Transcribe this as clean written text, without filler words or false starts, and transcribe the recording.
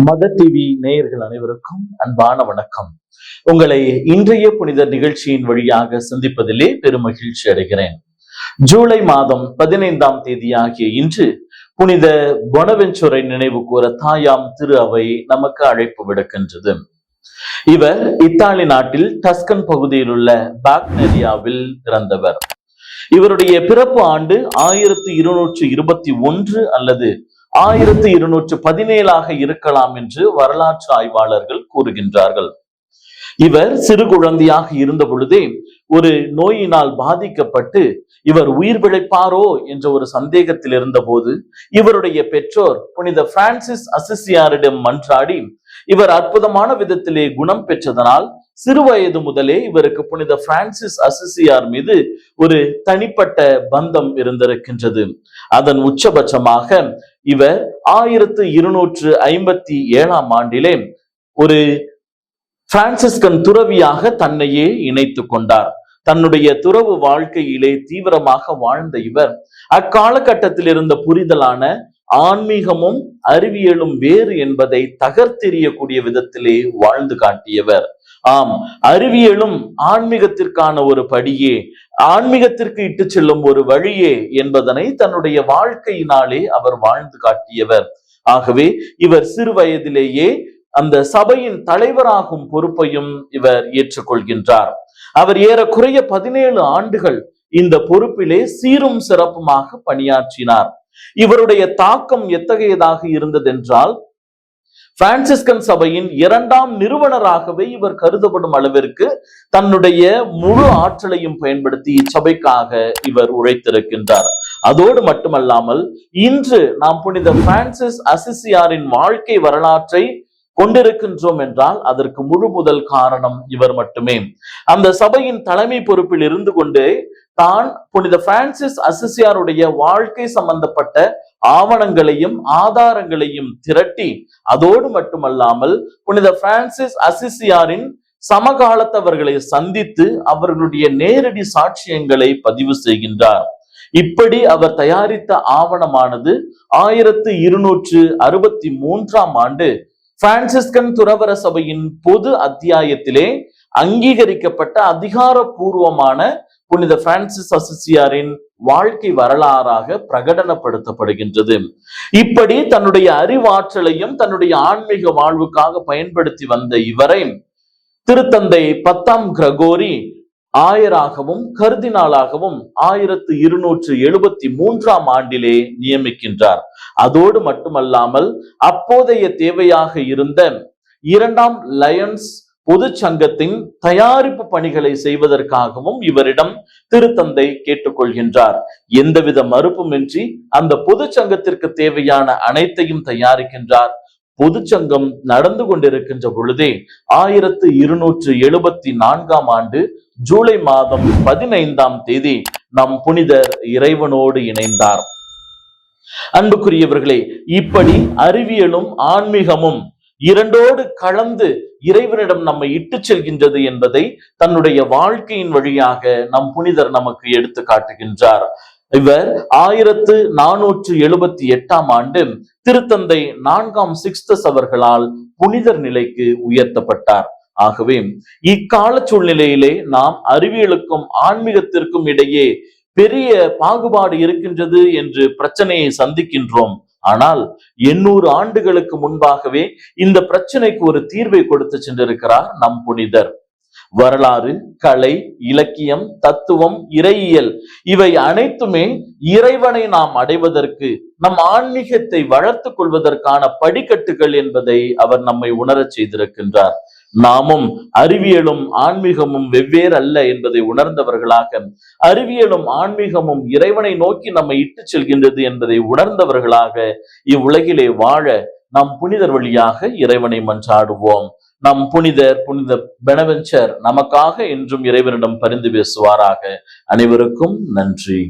Mother TV நேயர்கள் அனைவருக்கும் அன்பான வணக்கம். உங்களை இன்றைய புனித நிகழ்ச்சியின் வழியாக சந்திப்பதிலே பெரும் மகிழ்ச்சி அடைகிறேன். ஜூலை மாதம் 15ஆம் தேதி ஆகிய இன்று புனித பொனவென்ச்சுரை நினைவு கூற தாயாம் திரு அவை நமக்கு அழைப்பு விடுக்கின்றது. இவர் இத்தாலி நாட்டில் டஸ்கன் பகுதியில் உள்ள பாக்னரியாவில் பிறந்தவர். இவருடைய பிறப்பு ஆண்டு 1221 அல்லது 1217 இருக்கலாம் என்று வரலாற்று ஆய்வாளர்கள் கூறுகின்றார்கள். இவர் சிறு குழந்தையாக இருந்த பொழுதே ஒரு நோயினால் பாதிக்கப்பட்டு இவர் உயிர் பிழைப்பாரோ என்ற ஒரு சந்தேகத்தில் இருந்தபோது இவருடைய பெற்றோர் புனித பிரான்சிஸ் அசிசியாரிடம் மன்றாடி இவர் அற்புதமான விதத்திலே குணம் பெற்றதனால் சிறு வயது முதலே இவருக்கு புனித பிரான்சிஸ் அசிசியார் மீது ஒரு தனிப்பட்ட பந்தம் இருந்திருக்கின்றது. அதன் உச்சபட்சமாக இவர் 1257 ஆண்டிலே ஒரு பிரான்சிஸ்கன் துறவியாக தன்னையே இணைத்துக் கொண்டார். தன்னுடைய துறவு வாழ்க்கையிலே தீவிரமாக வாழ்ந்த இவர் அக்காலகட்டத்தில் இருந்த புரிதலான ஆன்மீகமும் அறிவியலும் வேறு என்பதை தகர்த்தெறியக்கூடிய விதத்திலே வாழ்ந்து காட்டியவர். ஆம், அறிவியலும் ஆன்மீகத்திற்கான ஒரு படியே, ஆன்மீகத்திற்கு இட்டு செல்லும் ஒரு வழியே என்பதனை தன்னுடைய வாழ்க்கையினாலே அவர் வாழ்ந்து காட்டியவர். ஆகவே இவர் சிறு வயதிலேயே அந்த சபையின் தலைவராகும் பொறுப்பையும் இவர் ஏற்றுக்கொள்கின்றார். அவர் ஏறக்குறைய 17 ஆண்டுகள் இந்த பொறுப்பிலே சீரும் சிறப்புமாக பணியாற்றினார். இவருடைய தாக்கம் எத்தகையதாக இருந்ததென்றால், பிரான்சிஸ்கன் சபையின் 2ஆம் நிறுவனராகவே இவர் கருதப்படும் அளவிற்கு தன்னுடைய முழு ஆற்றலையும் பயன்படுத்தி இச்சபைக்காக இவர் உழைத்திருக்கின்றார். அதோடு மட்டுமல்லாமல் இன்று நாம் புனித பிரான்சிஸ் அசிசியாரின் வாழ்க்கை வரலாற்றை கொண்டிருக்கின்றோம் என்றால் அதற்கு முழு முதல் காரணம் இவர் மட்டுமே. அந்த சபையின் தலைமை பொறுப்பில் இருந்து கொண்டு தான் புனித பிரான்சிஸ் அசிசியாருடைய வாழ்க்கை சம்பந்தப்பட்ட ஆவணங்களையும் ஆதாரங்களையும் திரட்டி, அதோடு மட்டுமல்லாமல் புனித பிரான்சிஸ் அசிசியாரின் சமகாலத்தவர்களை சந்தித்து அவர்களுடைய நேரடி சாட்சியங்களை பதிவு செய்கின்றார். இப்படி அவர் தயாரித்த ஆவணமானது 1263 ஆண்டு பிரான்சிஸ்கன் துறவர சபையின் பொது அத்தியாயத்திலே அங்கீகரிக்கப்பட்ட அதிகாரப்பூர்வமான புனித பிரான்சிஸ் அசிசியாரின் வாழ்க்கை வரலாறாக பிரகடனப்படுத்தப்படுகின்றது. இப்படி தன்னுடைய அறிவாற்றலையும் தன்னுடைய ஆன்மீக வாழ்வுக்காக பயன்படுத்தி வந்த இவரை திருத்தந்தை 10ஆம் கிரகோரி ஆயராகவும் கர்தினாலாகவும் 1273 ஆண்டிலே நியமிக்கின்றார். அதோடு மட்டுமல்லாமல் அப்போதைய தேவையாக இருந்த 2ஆம் லயன்ஸ் பொது சங்கத்தின் தயாரிப்பு பணிகளை செய்வதற்காகவும் இவரிடம் திருத்தந்தை கேட்டுக்கொள்கின்றார். எந்தவித மறுப்புமின்றி அந்த பொது சங்கத்திற்கு தேவையான அனைத்தையும் தயாரிக்கின்றார். பொதுச்சங்கம் நடந்து கொண்டிருக்கின்ற பொழுதே 1274 ஆண்டு ஜூலை மாதம் 15ஆம் தேதி நம் புனிதர் இறைவனோடு இணைந்தார். அன்புக்குரியவர்களே, இப்படி அறிவியலும் ஆன்மீகமும் இரண்டோடு கலந்து இறைவனிடம் நம்மை இட்டு செல்கின்றது என்பதை தன்னுடைய வாழ்க்கையின் வழியாக நம் புனிதர் நமக்கு எடுத்து காட்டுகின்றார். இவர் 1478 ஆண்டு திருத்தந்தை 4ஆம் சிக்ஸ்டஸ் அவர்களால் புனிதர் நிலைக்கு உயர்த்தப்பட்டார். ஆகவே இக்கால சூழ்நிலையிலே நாம் அறிவியலுக்கும் ஆன்மீகத்திற்கும் இடையே பெரிய பாகுபாடு இருக்கின்றது என்று பிரச்சனையை சந்திக்கின்றோம். ஆனால் 800 ஆண்டுகளுக்கு முன்பாகவே இந்த பிரச்சனைக்கு ஒரு தீர்வை கொடுத்து சென்றிருக்கிறார் நம் புனிதர். வரலாறு, கலை, இலக்கியம், தத்துவம், இறையியல் இவை அனைத்துமே இறைவனை நாம் அடைவதற்கு, நம் ஆன்மீகத்தை வளர்த்துக் கொள்வதற்கான படிக்கட்டுகள் என்பதை அவர் நம்மை உணரச் செய்திருக்கின்றார். நாமும் அறிவியலும் ஆன்மீகமும் வெவ்வேறு அல்ல என்பதை உணர்ந்தவர்களாக, அறிவியலும் ஆன்மீகமும் இறைவனை நோக்கி நம்மை இட்டு செல்கின்றது என்பதை உணர்ந்தவர்களாக இவ்வுலகிலே வாழ நாம் புனிதர் வழியாக இறைவனை மன்றாடுவோம். நம் புனித பொனவென்ச்சர் நமக்காக என்றும் இறைவனிடம் பரிந்து பேசுவாராக. அனைவருக்கும் நன்றி.